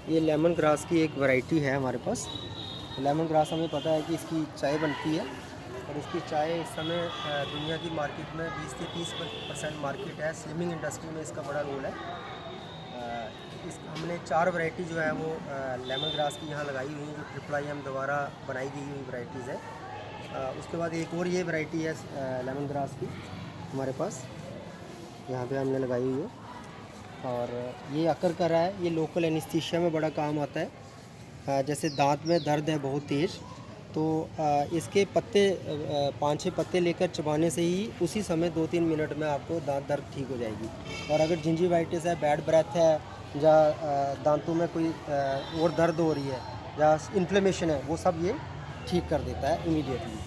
ये lemon grass की एक वैरायटी है हमारे पास। लेमन ग्रास हमें पता है कि इसकी चाय बनती है और इसकी चाय इस समय दुनिया की मार्केट में 20 से 30% मार्केट है। स्लिमिंग इंडस्ट्री में इसका बड़ा रोल है। इस हमने 4 वैरायटी जो है वो लेमन ग्रास की यहाँ लगाई हुई है, जो ट्रिपल IM द्वारा बनाई गई हुई वैरायटीज़ है। उसके बाद एक और ये वैरायटी है लेमन ग्रास की हमारे पास, यहाँ पे हमने लगाई हुई है। और ये अकर कर रहा है, ये लोकल एनेस्थीसिया में बड़ा काम आता है। जैसे दांत में दर्द है बहुत तेज़, तो इसके पत्ते 5-6 पत्ते लेकर चबाने से ही उसी समय 2-3 मिनट में आपको दांत दर्द ठीक हो जाएगी। और अगर जिंजिवाइटिस है, बैड ब्रेथ है, या दांतों में कोई और दर्द हो रही है या इन्फ्लेमेशन है, वो सब ये ठीक कर देता है इमीडिएटली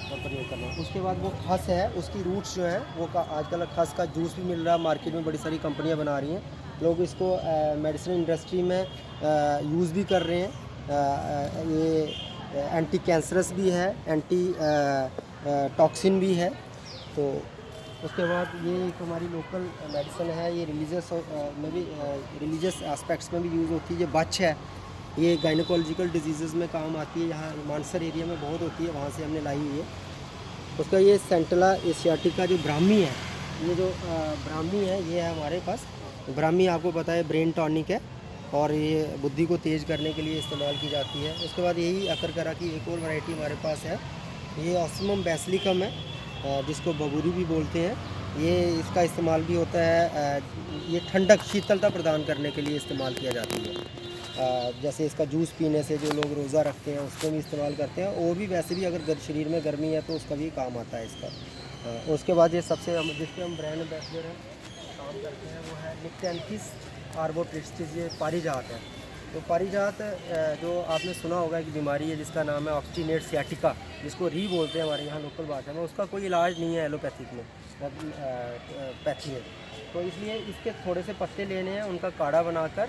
और प्रयोग करना। उसके बाद वो खस है, उसकी रूट्स जो है वो आजकल खस का जूस भी मिल रहा है मार्केट में, बड़ी सारी कंपनियां बना रही हैं। लोग इसको मेडिसिन इंडस्ट्री में यूज़ भी कर रहे हैं। ये एंटी कैंसरस भी है, एंटी टॉक्सिन भी है। तो उसके बाद ये एक हमारी लोकल मेडिसिन है, ये रिलीजियस में भी रिलीजियस एस्पेक्ट्स में भी यूज़ होती है। ये बच है, ये गायनोकोलॉजिकल डिजीज़ में काम आती है। यहाँ मानसर एरिया में बहुत होती है, वहाँ से हमने लाई हुई है। उसका ये सेंटला एशियाटिका जो ब्राह्मी है, ये जो ब्राह्मी है ये है हमारे पास। ब्राह्मी आपको पता है ब्रेन टॉनिक है और ये बुद्धि को तेज़ करने के लिए इस्तेमाल की जाती है। उसके बाद यही अकरकरा की एक और वैरायटी हमारे पास है, ये ऑस्मम बैसिलिकम है, जिसको बबूरी भी बोलते हैं। ये इसका इस्तेमाल भी होता है, ये ठंडक शीतलता प्रदान करने के लिए इस्तेमाल किया जाती है। जैसे इसका जूस पीने से जो लोग रोज़ा रखते हैं उसको भी इस्तेमाल करते हैं, और भी वैसे भी अगर शरीर में गर्मी है तो उसका भी काम आता है इसका। उसके बाद ये सबसे जिस पे हम ब्रांड एम्बेसडर हैं काम करते हैं वो है निक्टेंथिस आर्बोट्रिस्टिस, ये पारिजात है। तो पारिजात जो आपने सुना होगा एक बीमारी है जिसका नाम है ऑब्स्टिनेट सियाटिका, जिसको री बोलते हैं हमारे यहाँ लोकल भाषा में। उसका कोई इलाज नहीं है एलोपैथिक में, पैथी में। तो इसलिए इसके थोड़े से पत्ते लेने हैं, उनका काढ़ा बनाकर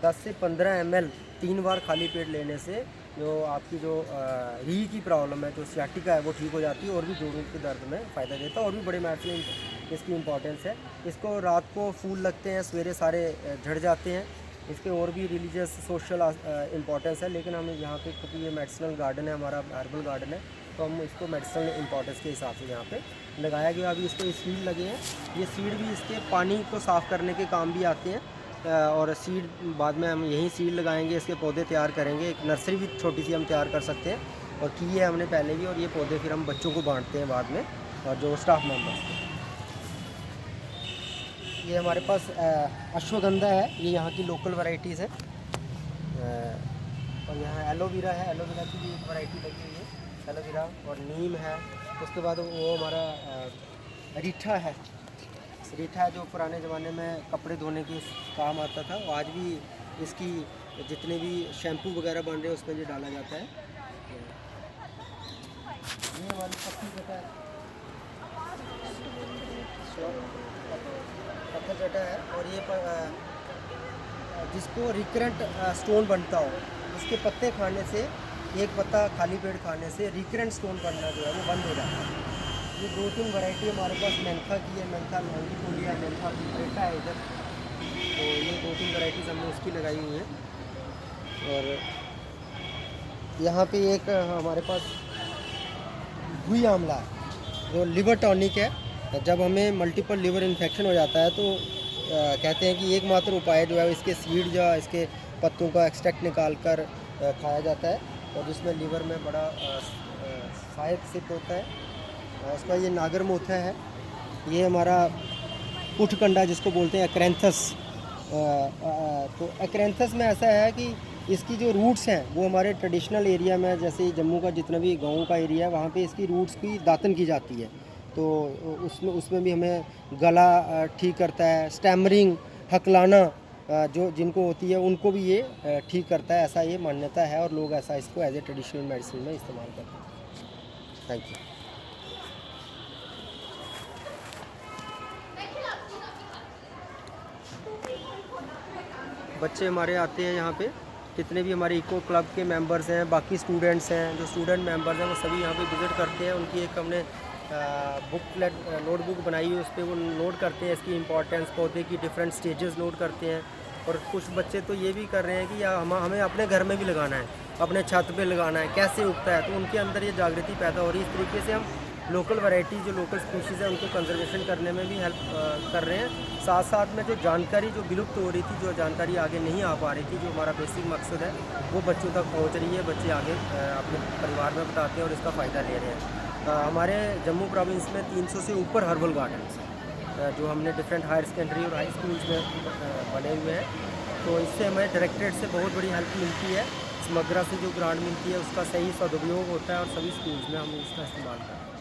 10 से 15 ml 3 बार खाली पेट लेने से जो आपकी जो री की प्रॉब्लम है, जो सियाटिका है, वो ठीक हो जाती है और भी जोड़ों के दर्द में फ़ायदा देता है। और भी बड़े मेडिसिन इसकी इम्पोर्टेंस है। इसको रात को फूल लगते हैं, सवेरे सारे झड़ जाते हैं। इसके और भी रिलीजियस सोशल इम्पोर्टेंस है, लेकिन हम यहाँ पे क्योंकि ये मेडिसिनल गार्डन है, हमारा हर्बल गार्डन है, तो हम इसको मेडिसिनल इम्पोर्टेंस के हिसाब से यहाँ पे लगाया गया। अभी इसको सीड लगे हैं, ये सीड भी इसके पानी को साफ़ करने के काम भी आते हैं। और सीड बाद में हम यहीं सीड लगाएंगे, इसके पौधे तैयार करेंगे। एक नर्सरी भी छोटी सी हम तैयार कर सकते हैं और की है हमने पहले भी, और ये पौधे फिर हम बच्चों को बांटते हैं बाद में और जो स्टाफ मेम्बर्स। ये हमारे पास अश्वगंधा है, ये यहाँ की लोकल वैरायटीज़ है। और यहाँ एलोवेरा है, एलोवेरा की भी एक वैरायटी लगी हुई है, एलोवेरा। और नीम है। उसके बाद वो हमारा रीठा है, रीठा जो पुराने ज़माने में कपड़े धोने के काम आता था, आज भी इसकी जितने भी शैम्पू वगैरह बन रहे हैं उसमें ये डाला जाता है। ये हमारी पत्ती जटा है, पत्थर जटा है। और ये जिसको रिकरेंट स्टोन बनता हो, इसके पत्ते खाने से, एक पत्ता खाली पेट खाने से रिकरेंट स्टोन बनना जो है वो बंद हो जाता है। ये 2-3 वैरायटी हमारे पास मेंथा की है, मेंथा लॉन्गिफोलिया, मेंथा ब्रेटा है इधर। तो ये 2-3 वैरायटीज़ हमने उसकी लगाई हुई हैं। और यहाँ पे एक हमारे पास घुई आंवला है, जो लिवर टॉनिक है। जब हमें मल्टीपल लिवर इन्फेक्शन हो जाता है तो कहते हैं कि एकमात्र उपाय जो है इसके सीड या इसके पत्तों का एक्सट्रैक्ट निकाल कर खाया जाता है, और जिसमें लिवर में बड़ा सहायक सिद्ध होता है। उसका ये नागर मोथा है, ये हमारा पुठकंडा जिसको बोलते हैं एक्रेंथस। तो एक्रेंथस में ऐसा है कि इसकी जो रूट्स हैं वो हमारे ट्रेडिशनल एरिया में, जैसे जम्मू का जितना भी गाँव का एरिया है, वहाँ पे इसकी रूट्स की दातन की जाती है। तो उसमें भी हमें गला ठीक करता है, स्टैमरिंग, हकलाना जो जिनको होती है उनको भी ये ठीक करता है, ऐसा ये मान्यता है। और लोग ऐसा इसको एज ए ट्रेडिशनल मेडिसिन में इस्तेमाल करते हैं। Thank you. बच्चे हमारे आते हैं यहाँ पे, जितने भी हमारे इको क्लब के मेंबर्स हैं, बाकी स्टूडेंट्स हैं, जो स्टूडेंट मेंबर्स हैं, वो सभी यहाँ पे विज़िट करते हैं। उनकी एक हमने नोटबुक बनाई है, उस पर वो नोट करते हैं इसकी इम्पोर्टेंस, पौधे की डिफरेंट स्टेजेस नोट करते हैं। और कुछ बच्चे तो ये भी कर रहे हैं कि या हमें अपने घर में भी लगाना है, अपने छत पे लगाना है, कैसे उगता है, तो उनके अंदर ये जागृति पैदा हो रही है। इस तरीके से हम लोकल वैरायटी जो लोकल स्पीशीज़ है उनको कंजर्वेशन करने में भी हेल्प कर रहे हैं। साथ साथ में जो जानकारी जो विलुप्त हो रही थी, जो जानकारी आगे नहीं आ पा रही थी, जो हमारा बेसिक मकसद है वो बच्चों तक पहुंच रही है। बच्चे आगे अपने परिवार में बताते हैं और इसका फ़ायदा ले रहे हैं। हमारे जम्मू प्रोविंस में 300 से ऊपर हर्बल गार्डन्स हैं जो हमने डिफरेंट हायर सेकेंडरी और हाई स्कूल्स में बने हुए हैं। तो इससे हमें डायरेक्टरेट से बहुत बड़ी हेल्प मिलती है। समग्रा से जो ग्रांट मिलती है उसका सही सदुपयोग होता है और सभी स्कूल्स में हम इसका इस्तेमाल करते हैं।